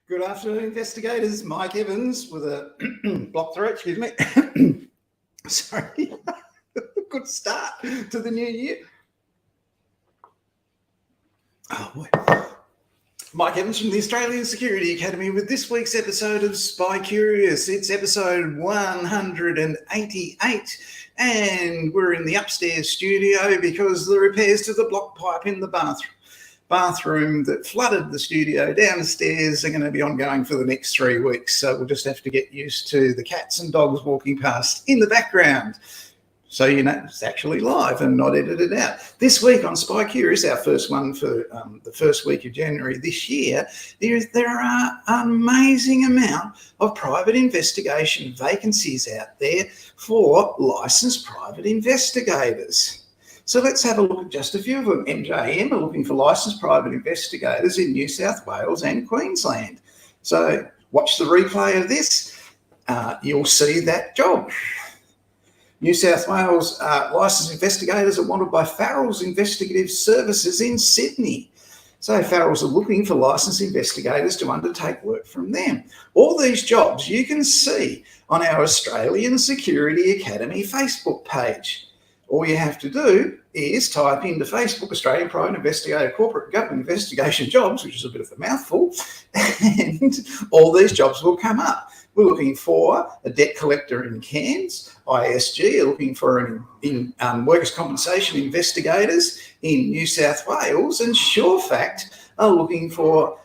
Good afternoon, investigators. Mike Evans with a blocked throat, excuse me. Sorry. Good start to the new year. Oh boy. Mike Evans from the Australian Security Academy with this week's episode of Spy Curious. It's episode 188 and we're in the upstairs studio because the repairs to the block pipe in the bathroom that flooded the studio downstairs are going to be ongoing for the next 3 weeks. So we'll just have to get used to the cats and dogs walking past in the background. So you know it's actually live and not edited out. This week on Spy Curious, our first one for the first week of January this year, there are an amazing amount of private investigation vacancies out there for licensed private investigators. So let's have a look at just a few of them. MJM are looking for licensed private investigators in New South Wales and Queensland. So watch the replay of this. You'll see that job. New South Wales licensed investigators are wanted by Farrell's Investigative Services in Sydney. So Farrell's are looking for licensed investigators to undertake work from them. All these jobs you can see on our Australian Security Academy Facebook page. All you have to do is type into Facebook Australian Private Investigator Corporate Government Investigation Jobs, which is a bit of a mouthful, and all these jobs will come up. We're looking for a debt collector in Cairns. ISG are looking for workers' compensation investigators in New South Wales, and Surefact are looking for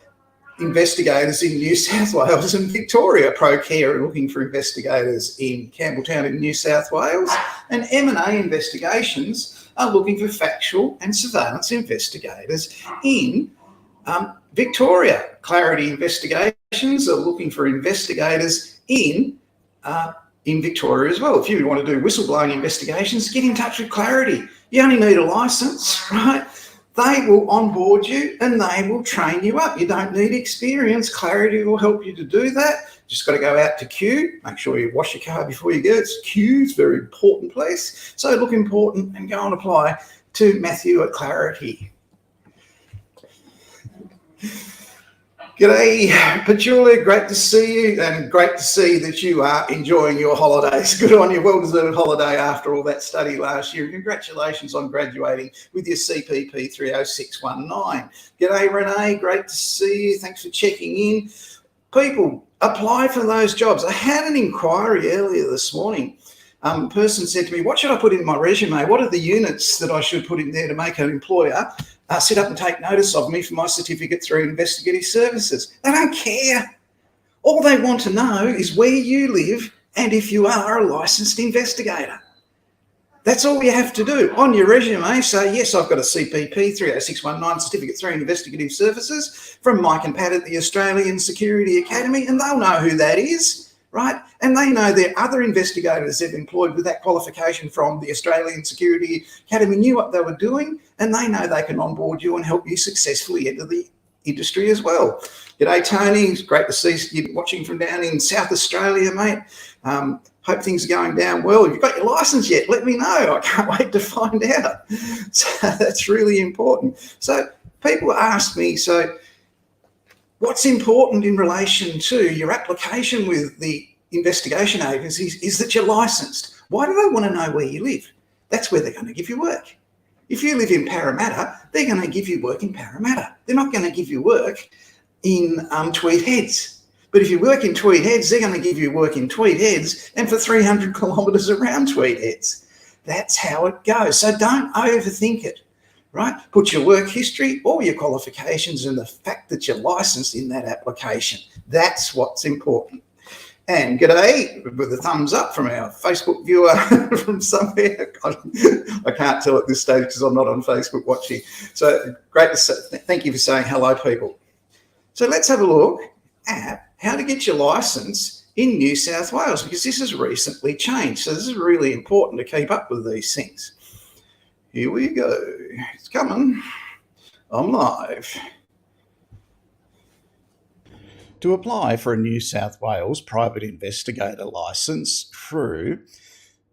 investigators in New South Wales and Victoria. ProCare are looking for investigators in Campbelltown in New South Wales, and M&A Investigations are looking for factual and surveillance investigators in Victoria. Clarity Investigations are looking for investigators in Victoria as well. If you want to do whistleblowing investigations, get in touch with Clarity. You only need a license, right? They will onboard you and they will train you up. You don't need experience. Clarity will help you to do that. Just got to go out to Q. Make sure you wash your car before you go. It's Q. It's a very important place. So look important and go and apply to Matthew at Clarity. G'day, Petula. Great to see you and great to see that you are enjoying your holidays. Good on you. Well-deserved holiday after all that study last year. Congratulations on graduating with your CPP 30619. G'day, Renee. Great to see you. Thanks for checking in. People, apply for those jobs. I had an inquiry earlier this morning. A person said to me, what should I put in my resume? What are the units that I should put in there to make an employer sit up and take notice of me for my certificate through Investigative Services? They don't care. All they want to know is where you live and if you are a licensed investigator. That's all you have to do. On your resume, say, yes, I've got a CPP 30619 certificate through Investigative Services from Mike and Pat at the Australian Security Academy, and they'll know who that is, right? And they know there are other investigators they've employed with that qualification from the Australian Security Academy, knew what they were doing, and they know they can onboard you and help you successfully enter the industry as well. G'day, Tony. It's great to see you watching from down in South Australia, mate. Hope things are going down well. If you've got your license yet, let me know. I can't wait to find out. So that's really important. So people ask me, so what's important in relation to your application with the investigation agencies is that you're licensed. Why do they want to know where you live? That's where they're going to give you work. If you live in Parramatta, they're going to give you work in Parramatta. They're not going to give you work in Tweed Heads. But if you work in Tweed Heads, they're going to give you work in Tweed Heads and for 300 kilometres around Tweed Heads. That's how it goes. So don't overthink it, right? Put your work history, all your qualifications and the fact that you're licensed in that application. That's what's important. And g'day, with a thumbs up from our Facebook viewer from somewhere. I can't tell at this stage because I'm not on Facebook watching. So great to say, thank you for saying hello, people. So let's have a look at how to get your license in New South Wales, because this has recently changed. So this is really important to keep up with these things. Here we go. It's coming. I'm live. To apply for a New South Wales private investigator licence through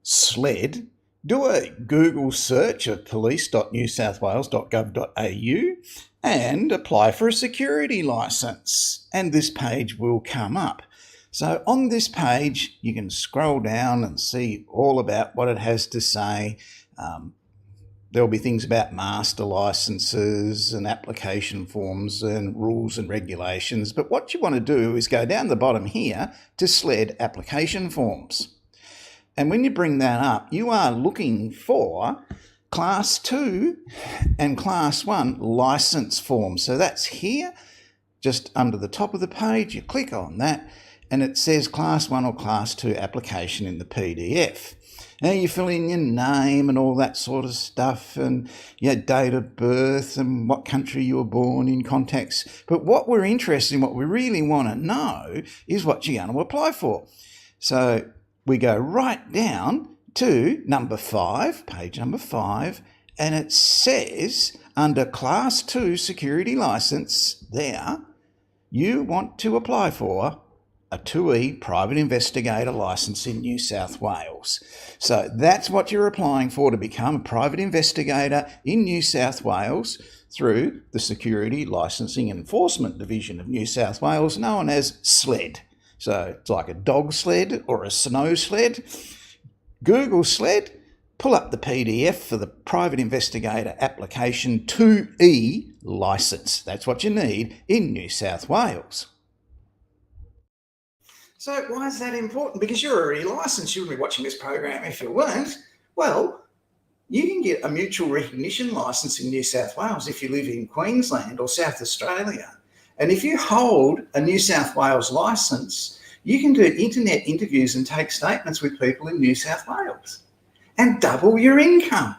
SLED, Do a Google search of police.newsouthwales.gov.au and apply for a security licence, and this page will come up. So on this page, you can scroll down and see all about what it has to say. There'll be things about master licenses and application forms and rules and regulations. But what you want to do is go down the bottom here to SLED application forms. And when you bring that up, you are looking for Class 2 and Class 1 licence forms. So that's here, just under the top of the page. You click on that and it says Class 1 or Class 2 application in the PDF. Now you fill in your name and all that sort of stuff and your date of birth and what country you were born in, contacts. But what we're interested in, what we really want to know is what you're going to apply for. So we go right down to number 5, page number 5, and it says under Class 2 security licence there, you want to apply for a 2E private investigator licence in New South Wales. So that's what you're applying for, to become a private investigator in New South Wales through the Security Licensing Enforcement Division of New South Wales, known as SLED. So it's like a dog sled or a snow sled. Google SLED, pull up the PDF for the private investigator application 2E licence. That's what you need in New South Wales. So why is that important? Because you're already licensed. You wouldn't be watching this program if you weren't. Well, you can get a mutual recognition licence in New South Wales if you live in Queensland or South Australia. And if you hold a New South Wales licence, you can do internet interviews and take statements with people in New South Wales and double your income.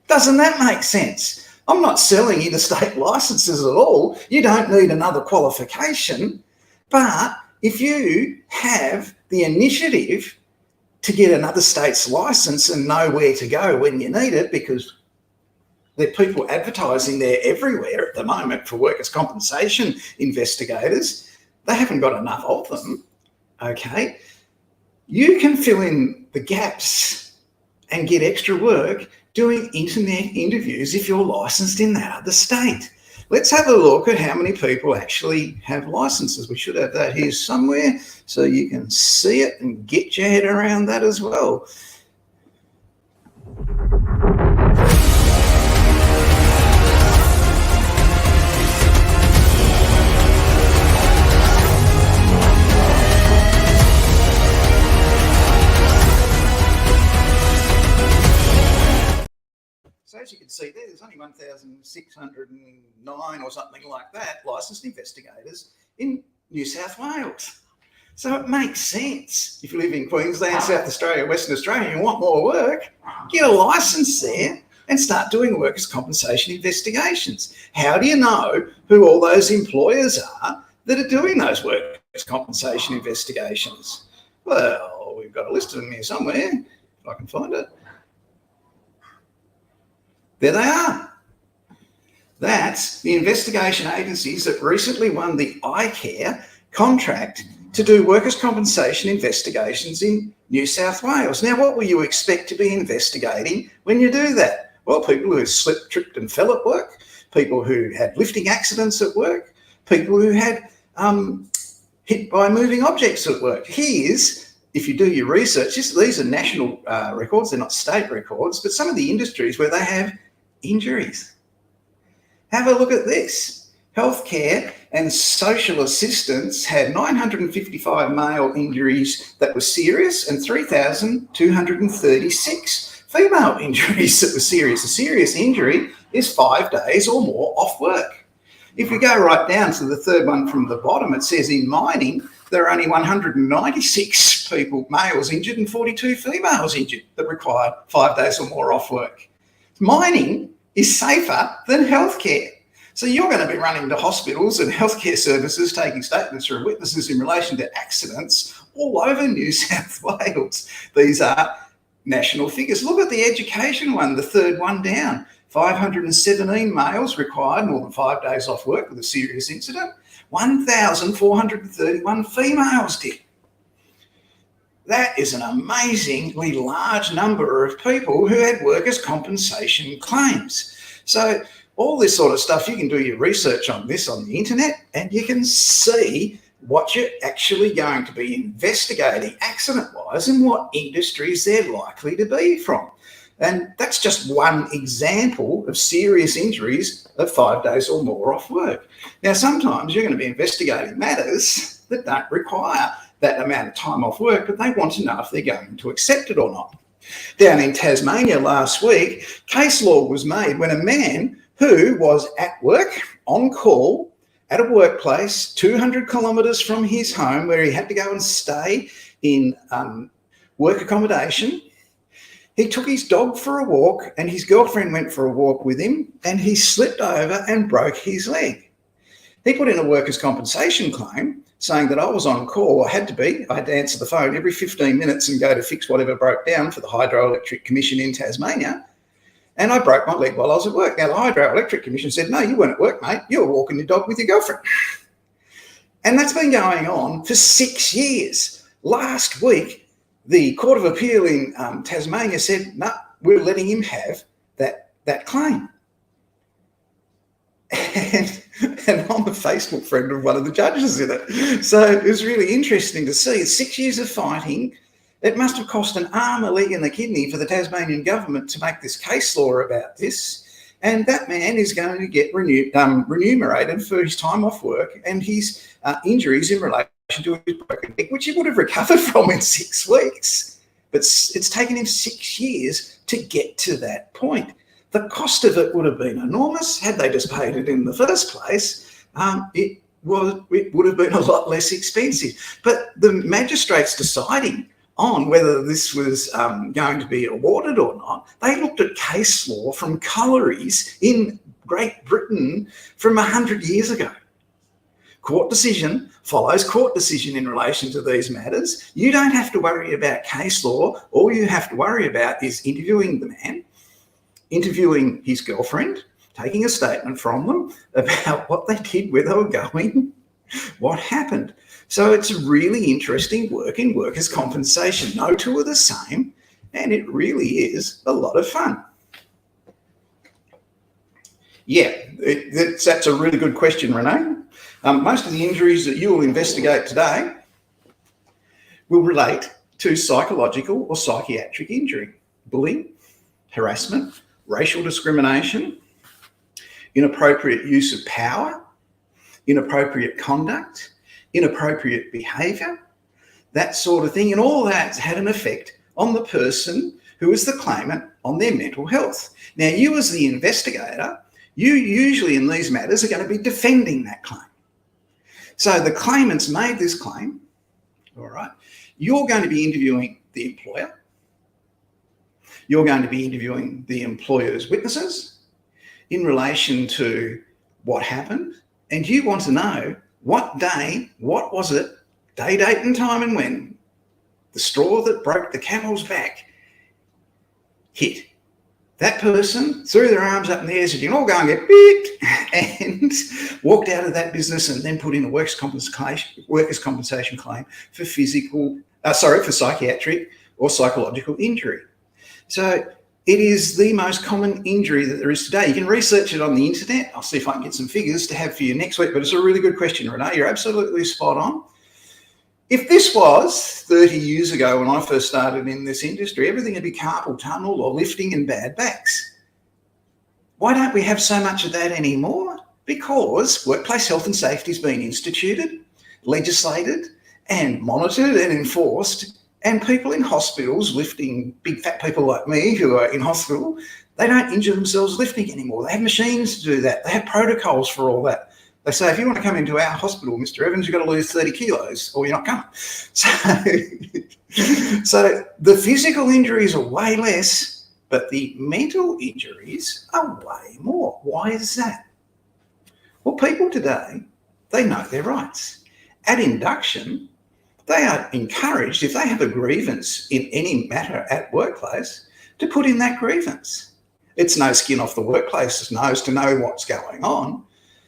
Doesn't that make sense? I'm not selling interstate licences at all. You don't need another qualification, but if you have the initiative to get another state's licence and know where to go when you need it, because there are people advertising there everywhere at the moment for workers' compensation investigators, they haven't got enough of them, okay? You can fill in the gaps and get extra work doing internet interviews if you're licensed in that other state. Let's have a look at how many people actually have licenses. We should have that here somewhere so you can see it and get your head around that as well. So as you can see there, there's only 1,609 or something like that licensed investigators in New South Wales. So it makes sense. If you live in Queensland, South Australia, Western Australia, and you want more work, get a licence there and start doing workers' compensation investigations. How do you know who all those employers are that are doing those workers' compensation investigations? Well, we've got a list of them here somewhere, if I can find it. There they are. That's the investigation agencies that recently won the iCare contract to do workers' compensation investigations in New South Wales. Now, what will you expect to be investigating when you do that? Well, people who slipped, tripped and fell at work, people who had lifting accidents at work, people who had hit by moving objects at work. Here's, if you do your research, these are national records, they're not state records, but some of the industries where they have injuries. Have a look at this. Healthcare and social assistance had 955 male injuries that were serious and 3,236 female injuries that were serious. A serious injury is 5 days or more off work. If we go right down to the third one from the bottom, it says in mining, there are only 196 people, males injured, and 42 females injured that required 5 days or more off work. Mining is safer than healthcare. So you're going to be running to hospitals and healthcare services, taking statements from witnesses in relation to accidents all over New South Wales. These are national figures. Look at the education one, the third one down. 517 males required more than 5 days off work with a serious incident. 1,431 females did. that is an amazingly large number of people who had workers' compensation claims. So all this sort of stuff, you can do your research on this on the internet and you can see what you're actually going to be investigating accident-wise and what industries they're likely to be from. And that's just one example of serious injuries of 5 days or more off work. Now, sometimes you're going to be investigating matters that don't require that amount of time off work, but they want to know if they're going to accept it or not. Down in Tasmania last week, case law was made when a man who was at work, on call, at a workplace 200 kilometres from his home where he had to go and stay in work accommodation. He took his dog for a walk and his girlfriend went for a walk with him and he slipped over and broke his leg. He put in a workers' compensation claim saying that I was on call. I had to answer the phone every 15 minutes and go to fix whatever broke down for the Hydroelectric Commission in Tasmania. And I broke my leg while I was at work. Now, the Hydroelectric Commission said, no, you weren't at work, mate. You were walking your dog with your girlfriend. And that's been going on for 6 years. Last week, the Court of Appeal in Tasmania said, no, we're letting him have that claim. And I'm a Facebook friend of one of the judges in it. So it was really interesting to see. 6 years of fighting. It must have cost an arm, a leg and a kidney for the Tasmanian government to make this case law about this. And that man is going to get remunerated for his time off work and his injuries in relation to his broken leg, which he would have recovered from in 6 weeks. But it's taken him 6 years to get to that point. The cost of it would have been enormous. Had they just paid it in the first place, it would have been a lot less expensive. But the magistrates deciding on whether this was going to be awarded or not, they looked at case law from collieries in Great Britain from 100 years ago. Court decision follows court decision in relation to these matters. You don't have to worry about case law. All you have to worry about is interviewing the man, interviewing his girlfriend, taking a statement from them about what they did, where they were going, what happened. So it's really interesting work in workers' compensation. No two are the same, and it really is a lot of fun. Yeah, that's a really good question, Renee. Most of the injuries that you will investigate today will relate to psychological or psychiatric injury, bullying, harassment, racial discrimination, inappropriate use of power, inappropriate conduct, inappropriate behaviour, that sort of thing. And all that's had an effect on the person who is the claimant on their mental health. Now, you as the investigator, you usually in these matters are going to be defending that claim. So the claimant's made this claim, all right, you're going to be interviewing the employer, you're going to be interviewing the employer's witnesses in relation to what happened, and you want to know what day, what was it, day, date and time and when the straw that broke the camel's back hit. That person threw their arms up in the air, said, you can all go and get beat, and walked out of that business and then put in a workers' compensation claim for for psychiatric or psychological injury. So it is the most common injury that there is today. You can research it on the internet. I'll see if I can get some figures to have for you next week, but it's a really good question, Renee. You're absolutely spot on. If this was 30 years ago when I first started in this industry, everything would be carpal tunnel or lifting and bad backs. Why don't we have so much of that anymore? Because workplace health and safety has been instituted, legislated and monitored and enforced, and people in hospitals lifting, big fat people like me who are in hospital, they don't injure themselves lifting anymore. They have machines to do that. They have protocols for all that. They say, if you want to come into our hospital, Mr. Evans, you've got to lose 30 kilos or you're not coming. So the physical injuries are way less, but the mental injuries are way more. Why is that? Well, people today, they know their rights. At induction, they are encouraged, if they have a grievance in any matter at workplace, to put in that grievance. It's no skin off the workplace's nose to know what's going on.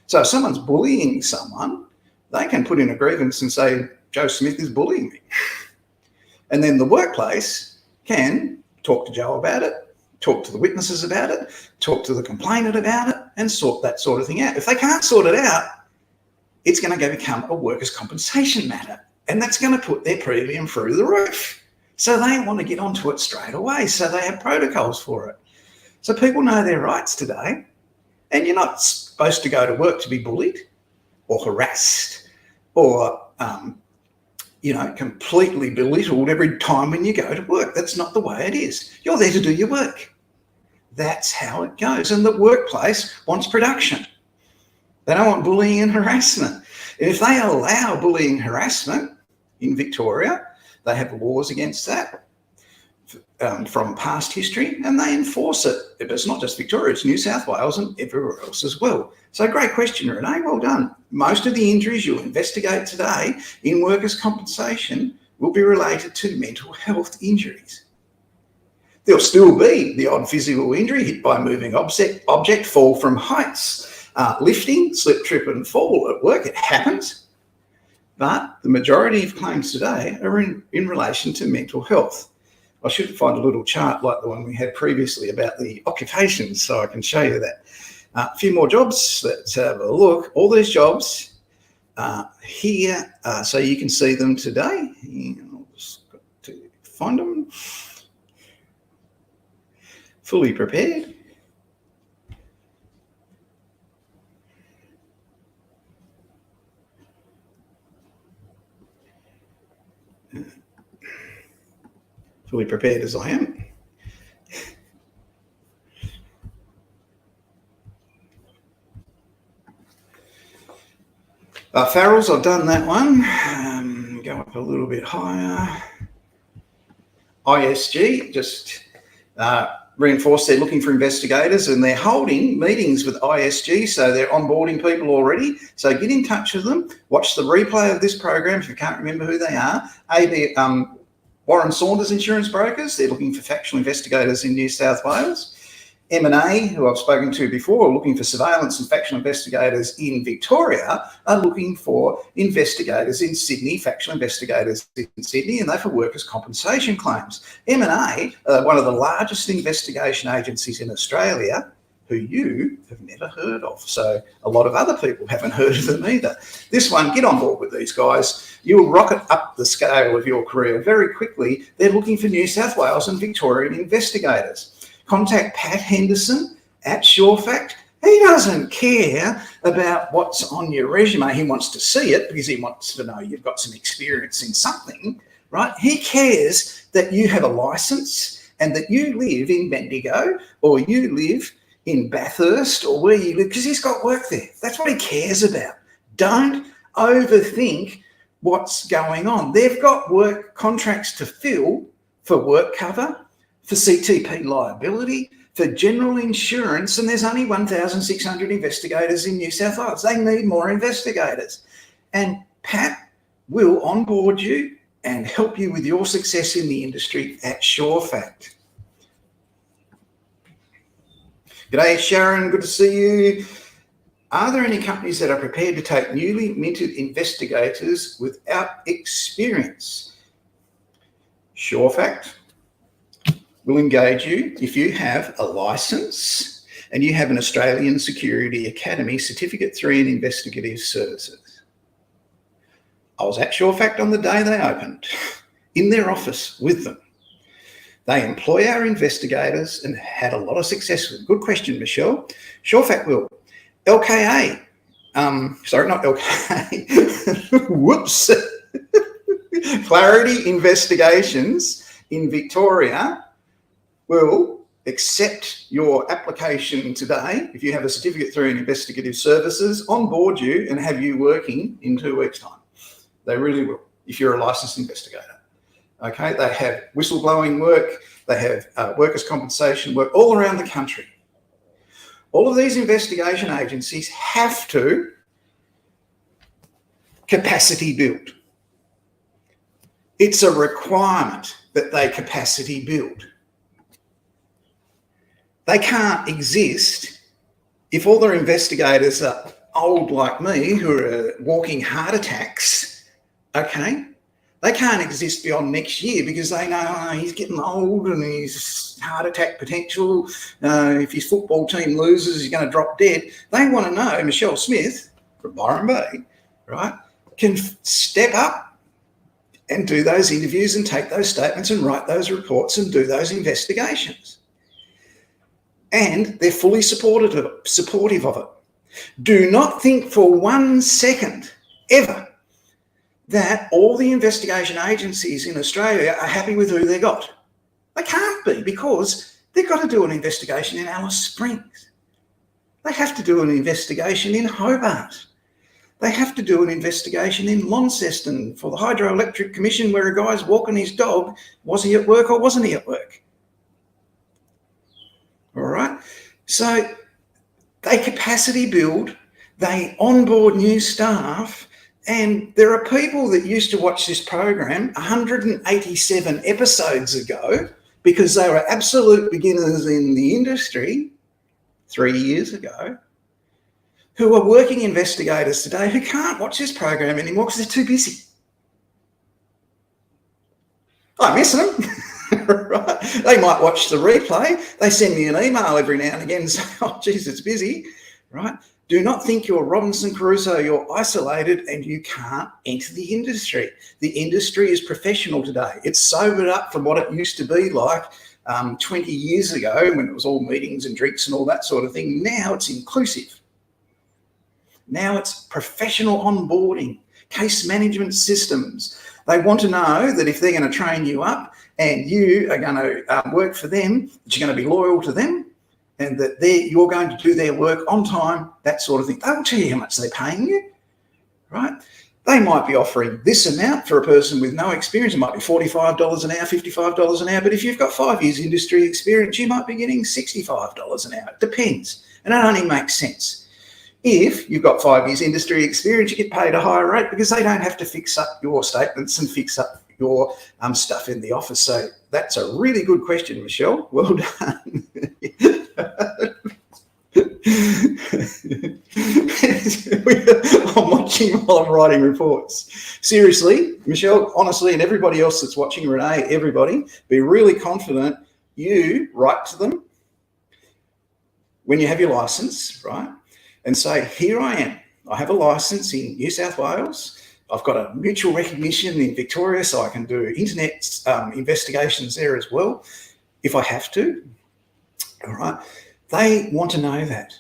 So if someone's bullying someone, they can put in a grievance and say, Joe Smith is bullying me. And then the workplace can talk to Joe about it, talk to the witnesses about it, talk to the complainant about it, and sort that sort of thing out. If they can't sort it out, it's going to become a workers' compensation matter, and that's going to put their premium through the roof. So they want to get onto it straight away, so they have protocols for it. So people know their rights today, and you're not supposed to go to work to be bullied or harassed or, completely belittled every time when you go to work. That's not the way it is. You're there to do your work. That's how it goes. And the workplace wants production. They don't want bullying and harassment. And if they allow bullying and harassment in Victoria, they have laws against that from past history, and they enforce it. But it's not just Victoria, it's New South Wales and everywhere else as well. So great question, Renee, well done. Most of the injuries you'll investigate today in workers' compensation will be related to mental health injuries. There'll still be the odd physical injury, hit by a moving object, fall from heights, lifting, slip, trip and fall at work. It happens. But the majority of claims today are in relation to mental health. I should find a little chart like the one we had previously about the occupations so I can show you that. A few more jobs. Let's have a look. All these jobs here, so you can see them today. I'll just got to find them. Fully prepared. Fully prepared as I am. Farrells, I've done that one. Go up a little bit higher. ISG, just reinforce they're looking for investigators, and they're holding meetings with ISG, so they're onboarding people already. So get in touch with them. Watch the replay of this program if you can't remember who they are. Warren Saunders Insurance Brokers, they're looking for factual investigators in New South Wales. M&A, who I've spoken to before, are looking for surveillance and factual investigators in Victoria, are looking for investigators in Sydney, factual investigators in Sydney, and they're for workers' compensation claims. M&A, one of the largest investigation agencies in Australia, who you have never heard of. So a lot of other people haven't heard of them either. This one, get on board with these guys. You'll rocket up the scale of your career very quickly. They're looking for New South Wales and Victorian investigators. Contact Pat Henderson at Surefact. He doesn't care about what's on your resume. He wants to see it because he wants to know you've got some experience in something, right? He cares that you have a license and that you live in Bendigo or you live in Bathurst or where you live, because he's got work there. That's what he cares about. Don't overthink what's going on. They've got work contracts to fill for work cover, for CTP liability, for general insurance, and there's only 1,600 investigators in New South Wales. They need more investigators. And Pat will onboard you and help you with your success in the industry at Surefact. G'day, Sharon. Good to see you. Are there any companies that are prepared to take newly minted investigators without experience? Surefact will engage you if you have a license and you have an Australian Security Academy Certificate 3 in Investigative Services. I was at Surefact on the day they opened, in their office with them. They employ our investigators and had a lot of success with them. Good question, Michelle. Surefact will. LKA, sorry, not LKA, whoops. Clarity Investigations in Victoria will accept your application today if you have a Certificate 3 in Investigative Services, onboard you and have you working in 2 weeks' time. They really will, if you're a licensed investigator. Okay, they have whistleblowing work, they have workers' compensation work all around the country. All of these investigation agencies have to capacity build. It's a requirement that they capacity build. They can't exist if all their investigators are old like me who are walking heart attacks, okay? They can't exist beyond next year because they know he's getting old and he's heart attack potential. If his football team loses, he's going to drop dead. They want to know Michelle Smith from Byron Bay, right, can step up and do those interviews and take those statements and write those reports and do those investigations. And they're fully supportive of it. Do not think for 1 second ever that all the investigation agencies in Australia are happy with who they got. They can't be, because they've got to do an investigation in Alice Springs. They have to do an investigation in Hobart. They have to do an investigation in Launceston for the Hydroelectric Commission, where a guy's walking his dog. Was he at work or wasn't he at work? All right. So they capacity build, they onboard new staff, and there are people that used to watch this program 187 episodes ago because they were absolute beginners in the industry 3 years ago, who are working investigators today who can't watch this program anymore because they're too busy. I miss them. Right? They might watch the replay. They send me an email every now and again and say, oh, geez, it's busy, right? Do not think you're Robinson Crusoe, you're isolated and you can't enter the industry. The industry is professional today. It's sobered up from what it used to be like 20 years ago when it was all meetings and drinks and all that sort of thing. Now it's inclusive. Now it's professional onboarding, case management systems. They want to know that if they're going to train you up and you are going to work for them, that you're going to be loyal to them, and that you're going to do their work on time, that sort of thing. They'll tell you how much they're paying you, right? They might be offering this amount for a person with no experience. It might be $45 an hour, $55 an hour. But if you've got 5 years industry experience, you might be getting $65 an hour. It depends. And that only makes sense. If you've got 5 years industry experience, you get paid a higher rate because they don't have to fix up your statements and fix up your stuff in the office. So that's a really good question, Michelle. Well done. I'm watching while I'm writing reports. Seriously, Michelle, honestly, and everybody else that's watching, Renee, everybody, be really confident. You write to them when you have your license, right? And say, here I am. I have a license in New South Wales. I've got a mutual recognition in Victoria, so I can do internet investigations there as well if I have to. All right. They want to know that.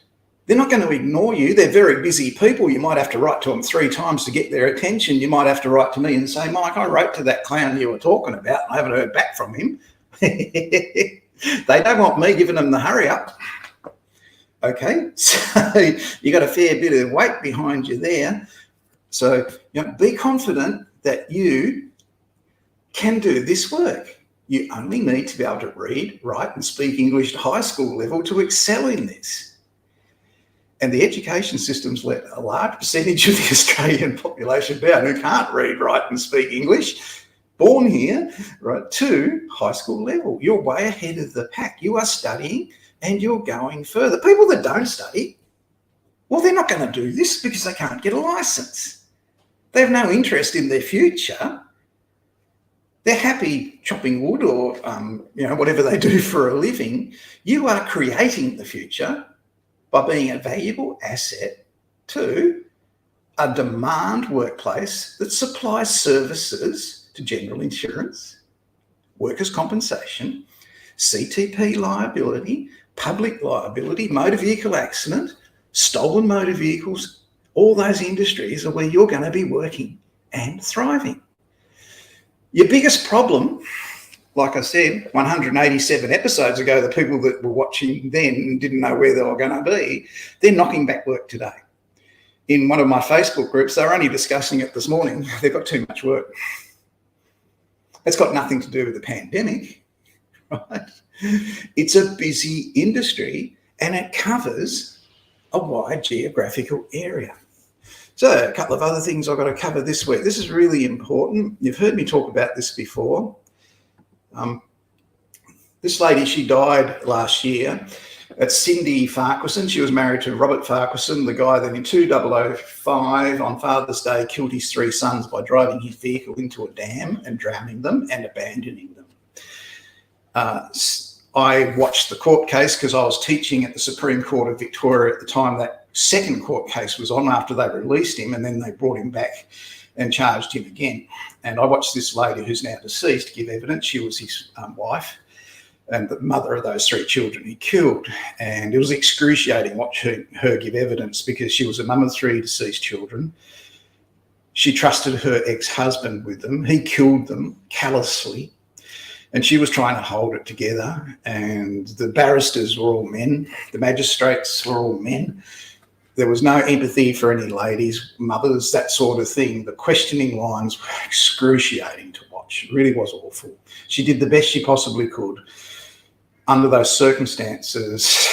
They're not going to ignore you. They're very busy people. You might have to write to them 3 times to get their attention. You might have to write to me and say, Mike, I wrote to that clown you were talking about. I haven't heard back from him. They don't want me giving them the hurry up. Okay, so you got a fair bit of weight behind you there. So be confident that you can do this work. You only need to be able to read, write and speak English at high school level to excel in this. And the education system's let a large percentage of the Australian population down who can't read, write and speak English, born here, right, to high school level. You're way ahead of the pack. You are studying and you're going further. People that don't study, well, they're not going to do this because they can't get a license. They have no interest in their future. They're happy chopping wood or, whatever they do for a living. You are creating the future by being a valuable asset to a demand workplace that supplies services to general insurance, workers' compensation, CTP liability, public liability, motor vehicle accident, stolen motor vehicles. All those industries are where you're going to be working and thriving. Your biggest problem, like I said, 187 episodes ago, the people that were watching then didn't know where they were going to be, they're knocking back work today. In one of my Facebook groups, they were only discussing it this morning. They've got too much work. It's got nothing to do with the pandemic, right? It's a busy industry and it covers a wide geographical area. So a couple of other things I've got to cover this week. This is really important. You've heard me talk about this before. This lady, she died last year. It's Cindy Farkison. She was married to Robert Farquharson, the guy that in 2005 on Father's Day killed his 3 sons by driving his vehicle into a dam and drowning them and abandoning them. I watched the court case because I was teaching at the Supreme Court of Victoria at the time that second court case was on, after they released him, and then they brought him back and charged him again. And I watched this lady who's now deceased give evidence. She was his wife and the mother of those 3 children he killed. And it was excruciating watching her give evidence because she was a mum of 3 deceased children. She trusted her ex-husband with them. He killed them callously. And she was trying to hold it together. And the barristers were all men. The magistrates were all men. There was no empathy for any ladies, mothers, that sort of thing. The questioning lines were excruciating to watch. It really was awful. She did the best she possibly could. Under those circumstances,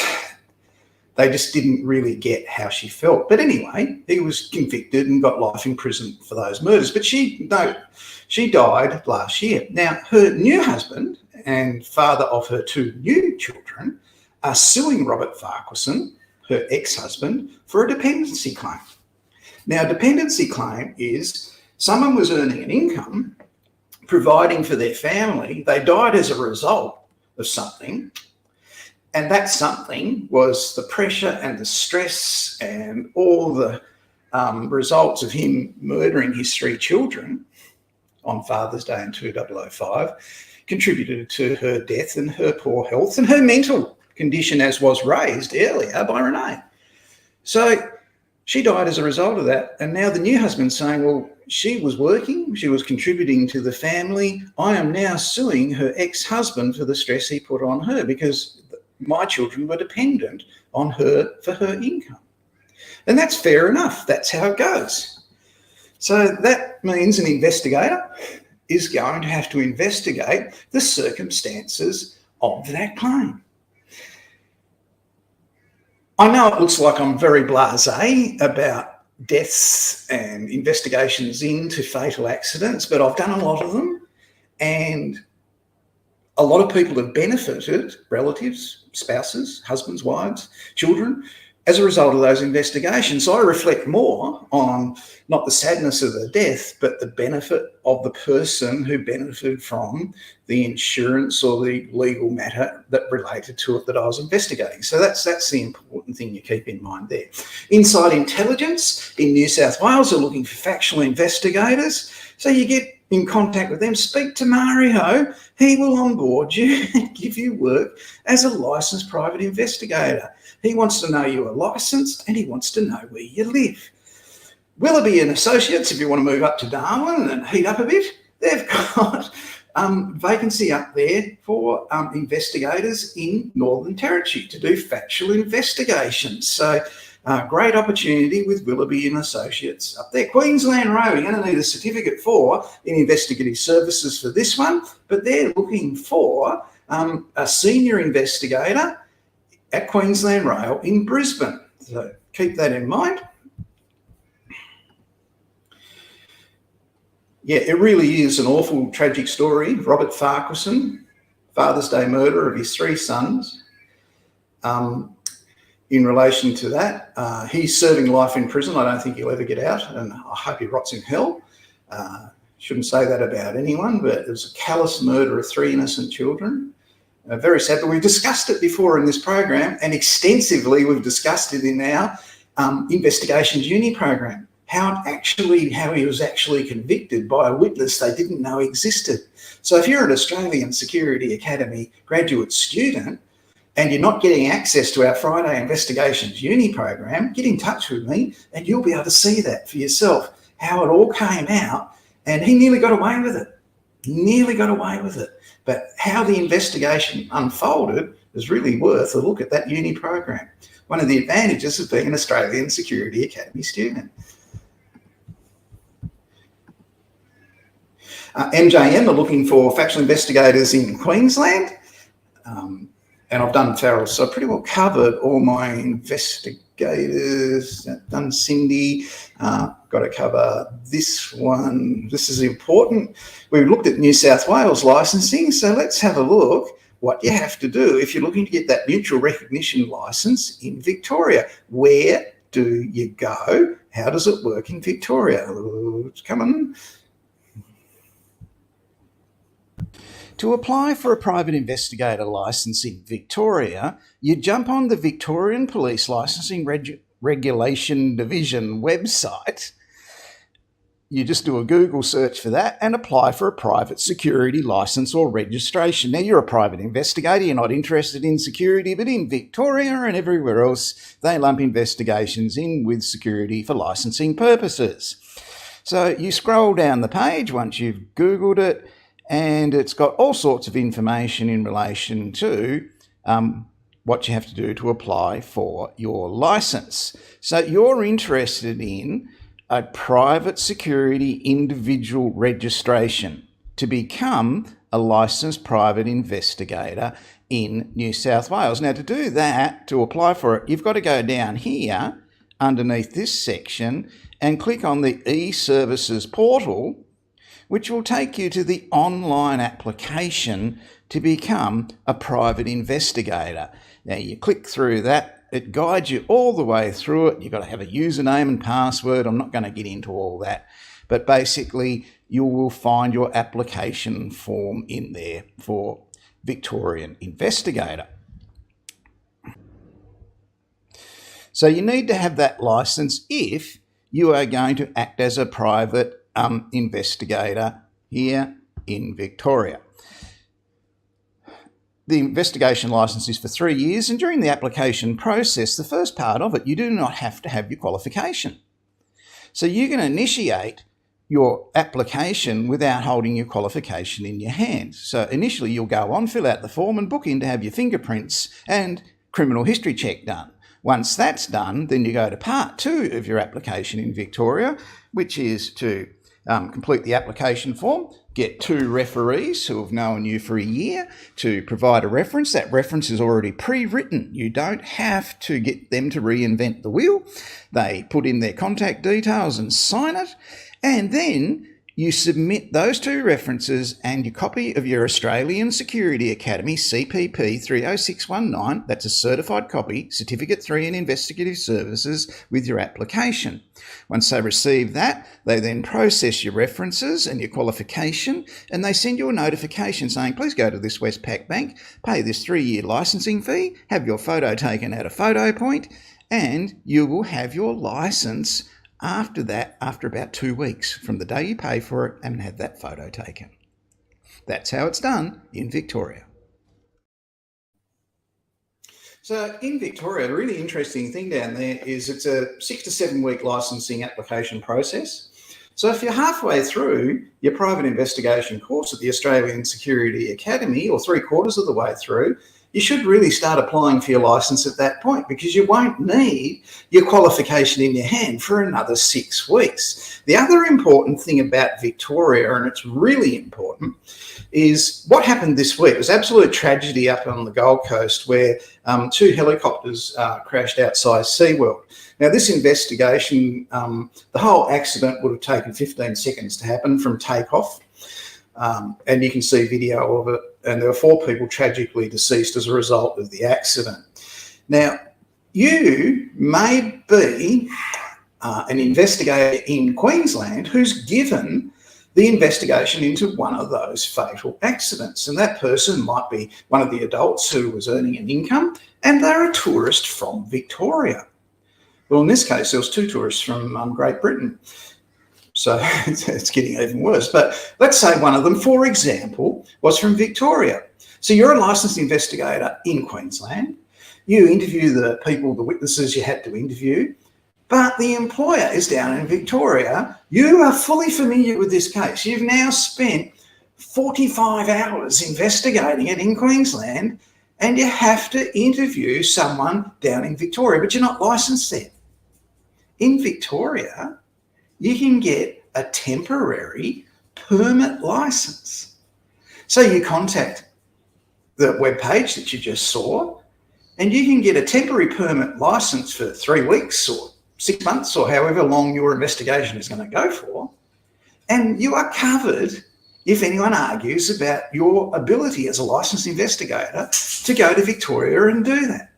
they just didn't really get how she felt. But anyway, he was convicted and got life in prison for those murders. But she died last year. Now, her new husband and father of her 2 new children are suing Robert Farquharson, her ex-husband, for a dependency claim. Now, a dependency claim is someone was earning an income, providing for their family. They died as a result of something, and that something was the pressure and the stress and all the results of him murdering his 3 children on Father's Day in 2005 contributed to her death and her poor health and her mental condition, as was raised earlier by Renee. So she died as a result of that. And now the new husband's saying, well, she was working, she was contributing to the family. I am now suing her ex-husband for the stress he put on her because my children were dependent on her for her income. And that's fair enough. That's how it goes. So that means an investigator is going to have to investigate the circumstances of that claim. I know it looks like I'm very blasé about deaths and investigations into fatal accidents, but I've done a lot of them, and a lot of people have benefited, relatives, spouses, husbands, wives, children, as a result of those investigations. So I reflect more on not the sadness of the death, but the benefit of the person who benefited from the insurance or the legal matter that related to it that I was investigating. So that's the important thing you keep in mind there. Inside Intelligence in New South Wales are looking for factual investigators. So you get in contact with them, speak to Mario. He will onboard you and give you work as a licensed private investigator. He wants to know you are licensed and he wants to know where you live. Willoughby and Associates, if you want to move up to Darwin and heat up a bit, they've got vacancy up there for investigators in Northern Territory to do factual investigations. So great opportunity with Willoughby and Associates up there. Queensland Row, you're going to need a certificate for in investigative services for this one, but they're looking for a senior investigator at Queensland Rail in Brisbane. So keep that in mind. Yeah, it really is an awful, tragic story. Robert Farquharson, Father's Day murder of his 3 sons. In relation to that, he's serving life in prison. I don't think he'll ever get out, and I hope he rots in hell. Shouldn't say that about anyone, but it was a callous murder of 3 innocent children. Very sad, but we've discussed it before in this program, and extensively we've discussed it in our Investigations Uni program, how he was actually convicted by a witness they didn't know existed. So if you're an Australian Security Academy graduate student and you're not getting access to our Friday Investigations Uni program, get in touch with me and you'll be able to see that for yourself, how it all came out. And he nearly got away with it. But how the investigation unfolded is really worth a look at that uni program. One of the advantages of being an Australian Security Academy student. MJM are looking for factual investigators in Queensland. And I've done Farrell, so I pretty well covered all my investigators. Done Cindy, got to cover this one. This is important. We looked at New South Wales licensing, so let's have a look what you have to do if you're looking to get that mutual recognition licence in Victoria. Where do you go? How does it work in Victoria? Oh, it's coming. To apply for a private investigator licence in Victoria, you jump on the Victorian Police Licensing Regulation Division website. You just do a Google search for that and apply for a private security licence or registration. Now, you're a private investigator, you're not interested in security, but in Victoria and everywhere else, they lump investigations in with security for licensing purposes. So you scroll down the page once you've Googled it, and it's got all sorts of information in relation to what you have to do to apply for your licence. So you're interested in a private security individual registration to become a licensed private investigator in New South Wales. Now, to do that, to apply for it, you've got to go down here underneath this section and click on the e-services portal, which will take you to the online application to become a private investigator. Now, you click through that, it guides you all the way through it. You've got to have a username and password. I'm not going to get into all that, but basically you will find your application form in there for Victorian Investigator. So you need to have that licence if you are going to act as a private investigator here in Victoria. The investigation licence is for 3 years, and during the application process, the first part of it, you do not have to have your qualification. So you can initiate your application without holding your qualification in your hand. So initially you'll go on, fill out the form and book in to have your fingerprints and criminal history check done. Once that's done, then you go to part 2 of your application in Victoria, which is to complete the application form, get 2 referees who have known you for a year to provide a reference. That reference is already pre-written. You don't have to get them to reinvent the wheel. They put in their contact details and sign it, and then you submit those 2 references and your copy of your Australian Security Academy CPP 30619, that's a certified copy, Certificate 3 in Investigative Services, with your application. Once they receive that, they then process your references and your qualification, and they send you a notification saying, please go to this Westpac bank, pay this 3-year licensing fee, have your photo taken at a photo point, and you will have your licence after that, after about 2 weeks from the day you pay for it and have that photo taken. That's how it's done in Victoria. So in Victoria, the really interesting thing down there is it's a 6 to 7 week licensing application process. So if you're halfway through your private investigation course at the Australian Security Academy, or 3/4 of the way through, you should really start applying for your licence at that point, because you won't need your qualification in your hand for another 6 weeks. The other important thing about Victoria, and it's really important, is what happened this week. It was absolute tragedy up on the Gold Coast where 2 helicopters crashed outside SeaWorld. Now, this investigation, the whole accident would have taken 15 seconds to happen from takeoff. And you can see video of it, and there were 4 people tragically deceased as a result of the accident. Now, you may be an investigator in Queensland who's given the investigation into one of those fatal accidents, and that person might be one of the adults who was earning an income, and they're a tourist from Victoria. Well, in this case, there was 2 tourists from Great Britain. So it's getting even worse. But let's say one of them, for example, was from Victoria. So you're a licensed investigator in Queensland. You interview the people, the witnesses you had to interview, but the employer is down in Victoria. You are fully familiar with this case. You've now spent 45 hours investigating it in Queensland, and you have to interview someone down in Victoria, but you're not licensed there. In Victoria, you can get a temporary permit license. So you contact the webpage that you just saw, and you can get a temporary permit license for 3 weeks or 6 months or however long your investigation is going to go for, and you are covered if anyone argues about your ability as a licensed investigator to go to Victoria and do that.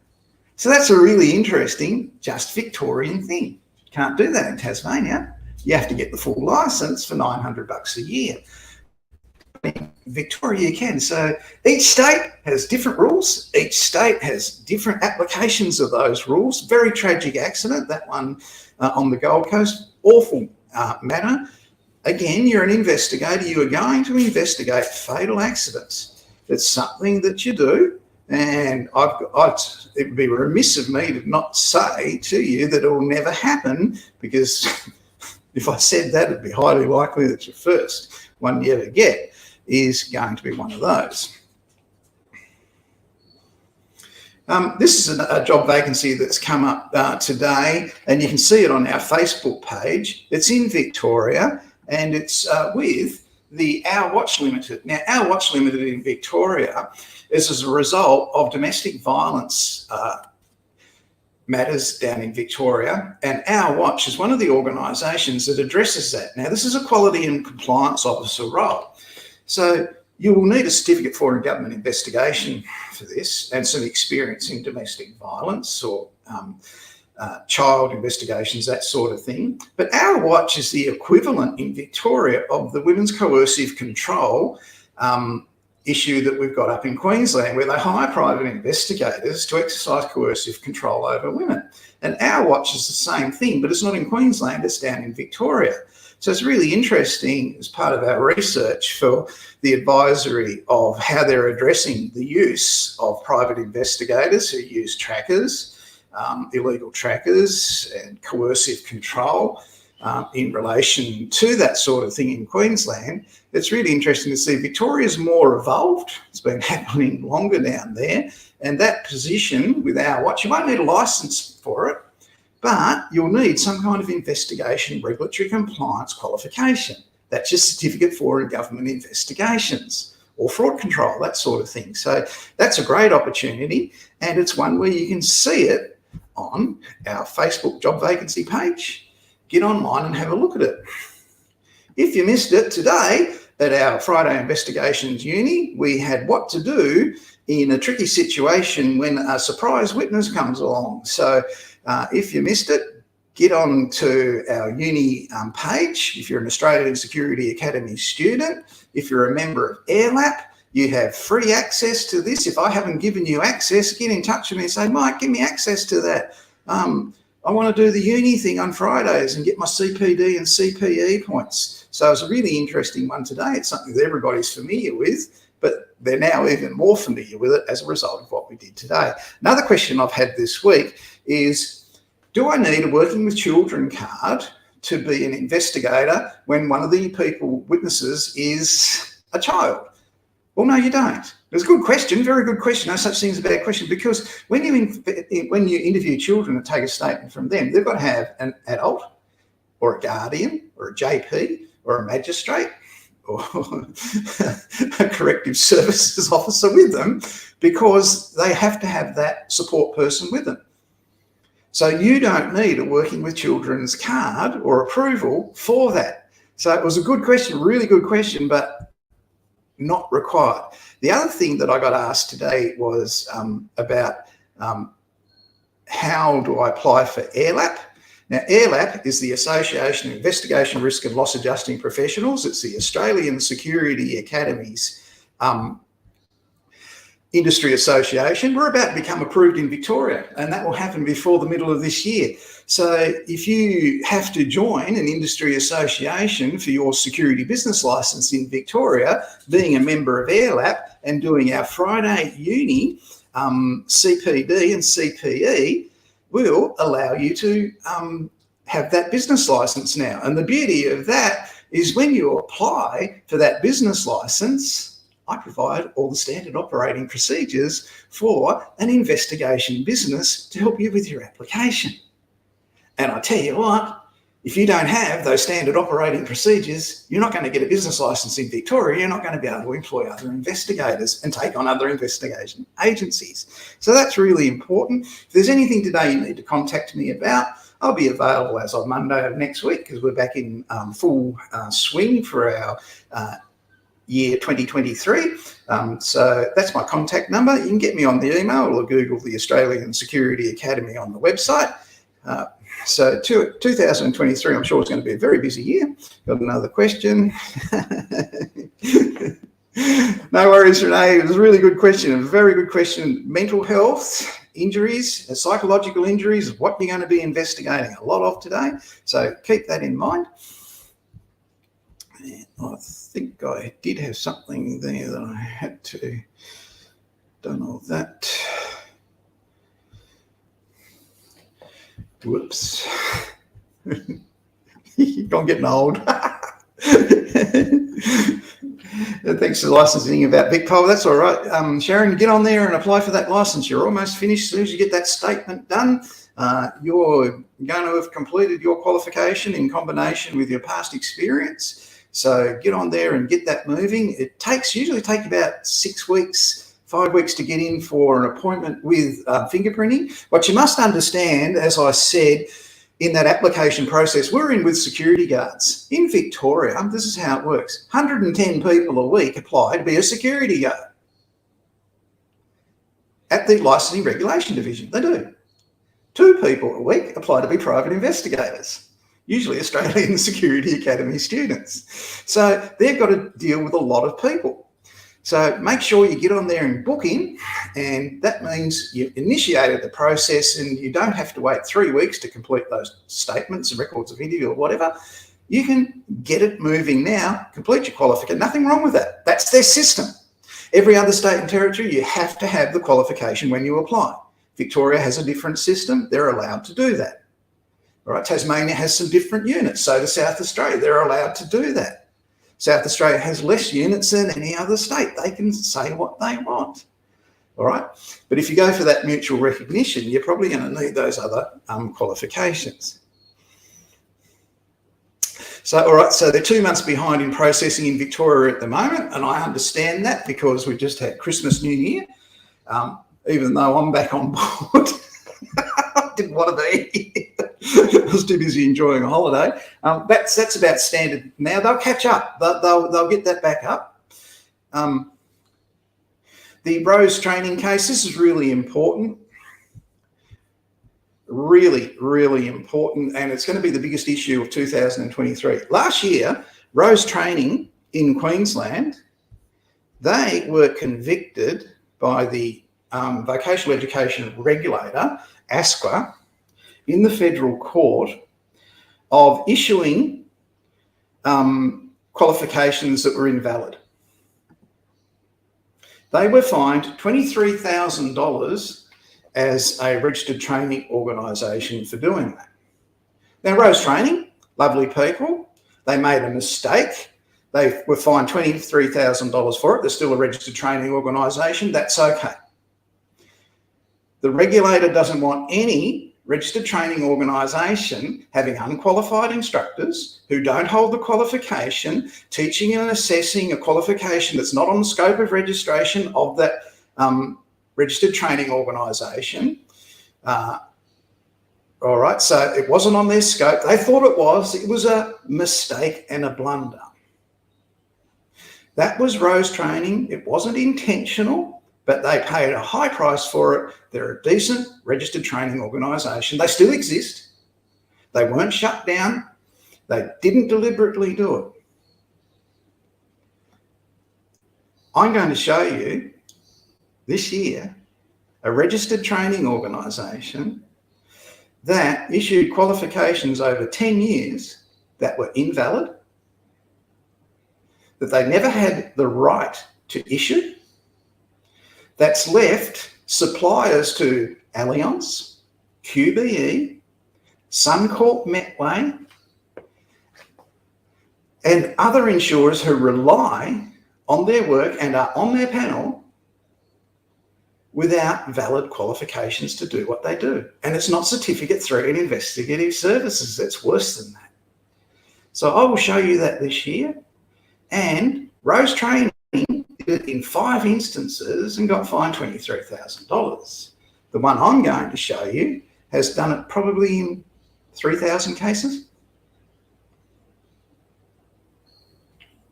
So that's a really interesting, just Victorian thing. Can't do that in Tasmania. You have to get the full licence for $900 a year. In Victoria you can. So each state has different rules. Each state has different applications of those rules. Very tragic accident, that one on the Gold Coast. Awful matter. Again, you're an investigator. You are going to investigate fatal accidents. It's something that you do. And it would be remiss of me to not say to you that it will never happen, because if I said that, it'd be highly likely that your first one you ever get is going to be one of those. This is a job vacancy that's come up today, and you can see it on our Facebook page. It's in Victoria, and it's with the Our Watch Limited. Now, Our Watch Limited in Victoria is as a result of domestic violence matters down in Victoria, and Our Watch is one of the organisations that addresses that. Now, this is a quality and compliance officer role. So you will need a certificate for a government investigation for this, and some experience in domestic violence or child investigations, that sort of thing. But Our Watch is the equivalent in Victoria of the women's coercive control issue that we've got up in Queensland, where they hire private investigators to exercise coercive control over women. And Our Watch is the same thing, but it's not in Queensland, it's down in Victoria. So it's really interesting as part of our research for the advisory of how they're addressing the use of private investigators who use trackers, illegal trackers and coercive control in relation to that sort of thing in Queensland. It's really interesting to see Victoria's more evolved. It's been happening longer down there. And that position with Our Watch, you won't need a licence for it, but you'll need some kind of investigation regulatory compliance qualification. That's your certificate for government investigations or fraud control, that sort of thing. So that's a great opportunity, and it's one where you can see it on our Facebook job vacancy page. Get online and have a look at it. If you missed it today at our Friday Investigations Uni, we had what to do in a tricky situation when a surprise witness comes along. So if you missed it, get on to our uni page. If you're an Australian Security Academy student, if you're a member of AirLap, you have free access to this. If I haven't given you access, get in touch with me and say, Mike, give me access to that. I want to do the uni thing on Fridays and get my CPD and CPE points. So it's a really interesting one today. It's something that everybody's familiar with, but they're now even more familiar with it as a result of what we did today. Another question I've had this week is, do I need a Working with Children card to be an investigator when one of the witnesses is a child? Well, no, you don't. It's a good question, very good question. No such thing as a bad question, because when you interview children and take a statement from them, they've got to have an adult or a guardian or a JP or a magistrate or a corrective services officer with them, because they have to have that support person with them. So you don't need a Working with Children's card or approval for that. So it was a good question, really good question, but not required. The other thing that I got asked today was about how do I apply for AirLap? Now, AirLap is the Association of Investigation, Risk and Loss Adjusting Professionals. It's the Australian Security Academy's industry association. We're about to become approved in Victoria, and that will happen before the middle of this year. So if you have to join an industry association for your security business license in Victoria, being a member of AirLap and doing our Friday uni, CPD and CPE will allow you to have that business license now. And the beauty of that is when you apply for that business license, I provide all the standard operating procedures for an investigation business to help you with your application. And I tell you what, if you don't have those standard operating procedures, you're not going to get a business license in Victoria. You're not going to be able to employ other investigators and take on other investigation agencies. So that's really important. If there's anything today you need to contact me about, I'll be available as of Monday of next week, because we're back in full swing for our year 2023. So that's my contact number. You can get me on the email or Google the Australian Security Academy on the website. So 2023, I'm sure it's going to be a very busy year. Got another question. No worries, Renee. It was a really good question, a very good question. Mental health, injuries, psychological injuries is what you're going to be investigating a lot of today. So keep that in mind. And I think I did have something there that I had to done all that. Whoops. I'm getting old. Thanks for the licensing about VicPol. That's all right. Sharon, get on there and apply for that license. You're almost finished. As soon as you get that statement done, you're going to have completed your qualification in combination with your past experience. So get on there and get that moving. It usually take about 6 weeks, 5 weeks to get in for an appointment with fingerprinting. What you must understand, as I said, in that application process, we're in with security guards. In Victoria, this is how it works. 110 people a week apply to be a security guard at the Licensing Regulation Division. They do. 2 people a week apply to be private investigators, usually Australian Security Academy students. So they've got to deal with a lot of people. So make sure you get on there and book in, and that means you've initiated the process and you don't have to wait 3 weeks to complete those statements and records of interview or whatever. You can get it moving now, complete your qualification. Nothing wrong with that. That's their system. Every other state and territory, you have to have the qualification when you apply. Victoria has a different system. They're allowed to do that. All right, Tasmania has some different units. So does South Australia. They're allowed to do that. South Australia has less units than any other state. They can say what they want, all right? But if you go for that mutual recognition, you're probably going to need those other qualifications. So, all right, so they're 2 months behind in processing in Victoria at the moment, and I understand that because we just had Christmas, New Year, even though I'm back on board. I didn't want to be here. I was too busy enjoying a holiday. That's about standard now. They'll catch up. They'll get that back up. The Rose training case, this is really important. Really, really important. And it's going to be the biggest issue of 2023. Last year, Rose Training in Queensland, they were convicted by the Vocational Education Regulator, ASQA, in the federal court of issuing qualifications that were invalid. They were fined $23,000 as a registered training organisation for doing that. Now, Rose Training, lovely people, they made a mistake. They were fined $23,000 for it. They're still a registered training organisation. That's okay. The regulator doesn't want any registered training organisation having unqualified instructors who don't hold the qualification, teaching and assessing a qualification that's not on the scope of registration of that registered training organisation. All right, so it wasn't on their scope. They thought it was. It was a mistake and a blunder. That was Rose Training. It wasn't intentional, but they paid a high price for it. They're a decent registered training organisation. They still exist. They weren't shut down. They didn't deliberately do it. I'm going to show you this year a registered training organisation that issued qualifications over 10 years that were invalid, that they never had the right to issue, that's left suppliers to Allianz, QBE, Suncorp Metway, and other insurers who rely on their work and are on their panel without valid qualifications to do what they do. And it's not Certificate 3 in Investigative Services. It's worse than that. So I will show you that this year. And Rose Training did it in 5 instances and got fined $23,000. The one I'm going to show you has done it probably in 3,000 cases.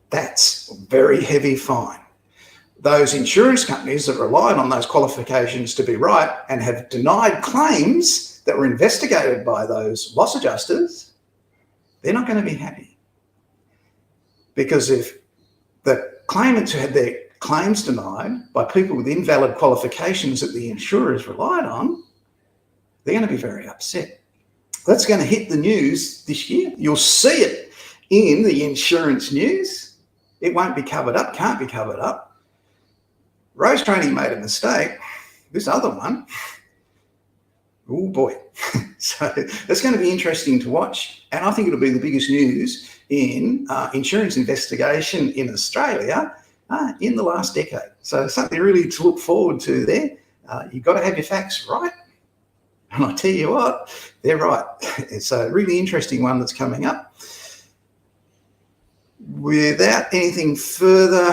That's a very heavy fine. Those insurance companies that relied on those qualifications to be right and have denied claims that were investigated by those loss adjusters, they're not going to be happy. Because if the claimants who had their claims denied by people with invalid qualifications that the insurers relied on, they're going to be very upset. That's going to hit the news this year. You'll see it in the insurance news. It won't be covered up, can't be covered up. Rose Training made a mistake. This other one, oh boy. So that's going to be interesting to watch. And I think it'll be the biggest news in insurance investigation in Australia in the last decade. So something really to look forward to there. You've got to have your facts right. And I tell you what, they're right. It's a really interesting one that's coming up. Without anything further,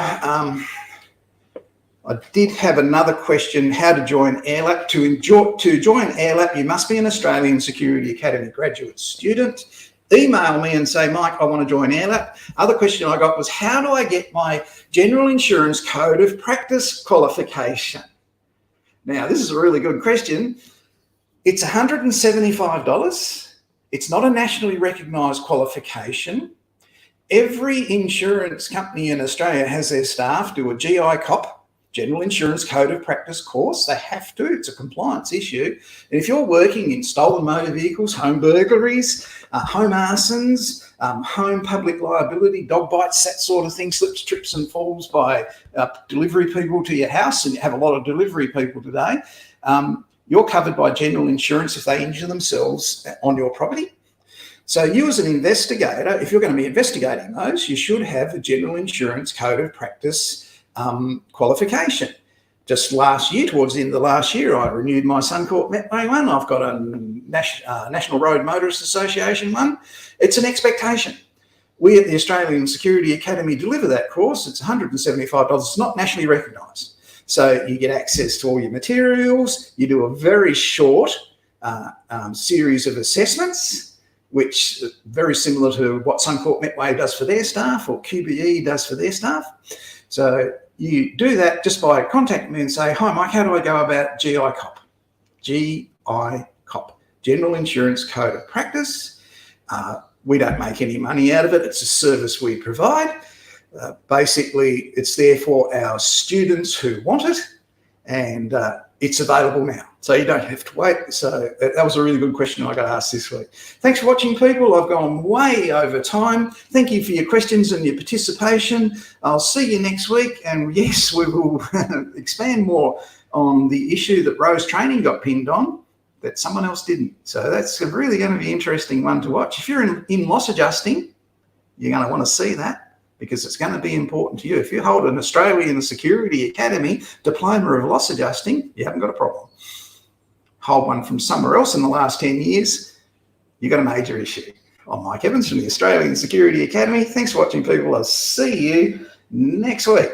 I did have another question, how to join AirLap. To join AirLap, you must be an Australian Security Academy graduate student. Email me and say, Mike, I want to join AirLap. Other question I got was, how do I get my General Insurance Code of Practice qualification? Now, this is a really good question. It's $175. It's not a nationally recognised qualification. Every insurance company in Australia has their staff do a GI COP, General Insurance Code of Practice course. They have to. It's a compliance issue. And if you're working in stolen motor vehicles, home burglaries, home arsons, home public liability, dog bites, that sort of thing, slips, trips and falls by delivery people to your house, and you have a lot of delivery people today, you're covered by general insurance if they injure themselves on your property. So you as an investigator, if you're going to be investigating those, you should have a General Insurance Code of Practice qualification. Just last year, towards the end of the last year, I renewed my Suncorp Metway one. I've got a National Road Motorist Association one. It's an expectation. We at the Australian Security Academy deliver that course. It's $175. It's not nationally recognised. So you get access to all your materials. You do a very short series of assessments, which is very similar to what Suncorp Metway does for their staff or QBE does for their staff. So you do that just by contacting me and say, hi, Mike, how do I go about GI COP? GI COP, General Insurance Code of Practice. We don't make any money out of it. It's a service we provide. Basically, it's there for our students who want it, and it's available now. So you don't have to wait. So that was a really good question I got asked this week. Thanks for watching, people. I've gone way over time. Thank you for your questions and your participation. I'll see you next week. And yes, we will expand more on the issue that Rose Training got pinned on that someone else didn't. So that's really going to be an interesting one to watch. If you're in loss adjusting, you're going to want to see that, because it's going to be important to you. If you hold an Australian Security Academy diploma of loss adjusting, you haven't got a problem. Hold one from somewhere else in the last 10 years, you've got a major issue. I'm Mike Evans from the Australian Security Academy. Thanks for watching, people. I'll see you next week.